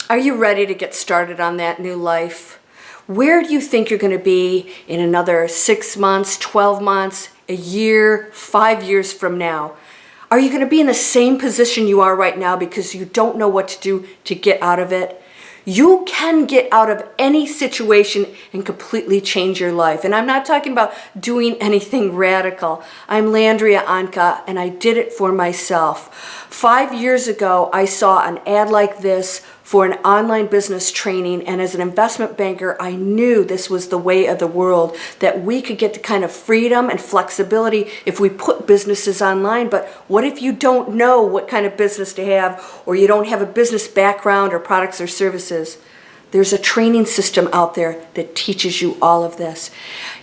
Are you ready to get started on that new life? Where do you think you're going to be in another 6 months, 12 months, a year, 5 years from now? Are you going to be in the same position you are right now because you don't know what to do to get out of it? You can get out of any situation and completely change your life. And I'm not talking about doing anything radical. I'm Landria Onkka, and I did it for myself. 5 years ago, I saw an ad like this for an online business training, and as an investment banker, I knew this was the way of the world, that we could get the kind of freedom and flexibility if we put businesses online. But what if you don't know what kind of business to have, or you don't have a business background or products or services? There's a training system out there that teaches you all of this.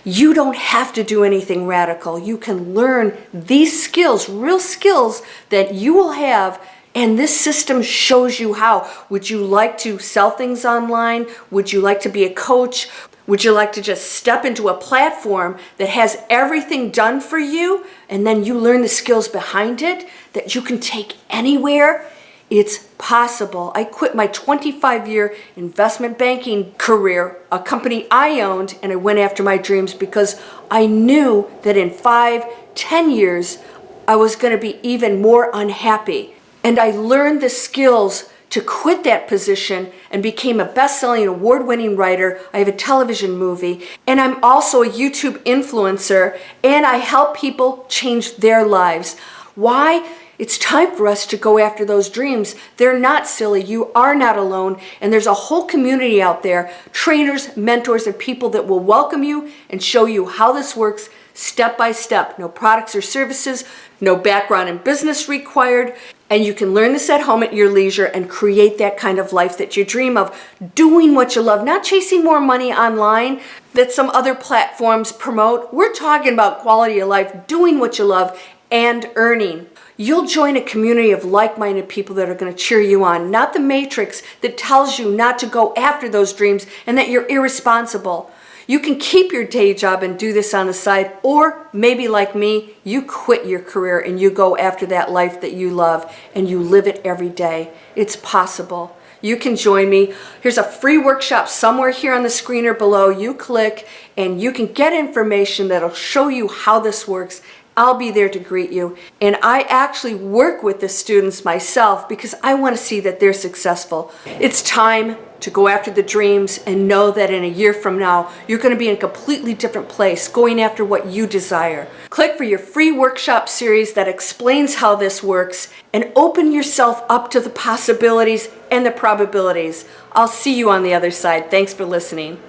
You don't have to do anything radical. You can learn these skills, real skills that you will have, and this system shows you how. Would you like to sell things online? Would you like to be a coach? Would you like to just step into a platform that has everything done for you, and then you learn the skills behind it that you can take anywhere? It's possible. I quit my 25-year investment banking career, a company I owned, and I went after my dreams because I knew that in 5, 10 years, I was going to be even more unhappy. And I learned the skills to quit that position and became a best-selling, award-winning writer. I have a television movie, and I'm also a YouTube influencer, and I help people change their lives. Why? It's time for us to go after those dreams. They're not silly. You are not alone. And there's a whole community out there, trainers, mentors, and people that will welcome you and show you how this works step by step. No products or services, no background in business required. And you can learn this at home at your leisure and create that kind of life that you dream of, doing what you love, not chasing more money online that some other platforms promote. We're talking about quality of life, doing what you love, and earning. You'll join a community of like-minded people that are going to cheer you on, not the matrix that tells you not to go after those dreams and that you're irresponsible. You can keep your day job and do this on the side, or maybe like me, you quit your career and you go after that life that you love and you live it every day. It's possible. You can join me. Here's a free workshop somewhere here on the screen or below. You click and you can get information that'll show you how this works. I'll be there to greet you. And I actually work with the students myself because I want to see that they're successful. It's time to go after the dreams and know that in a year from now, you're going to be in a completely different place, going after what you desire. Click for your free workshop series that explains how this works, and open yourself up to the possibilities and the probabilities. I'll see you on the other side. Thanks for listening.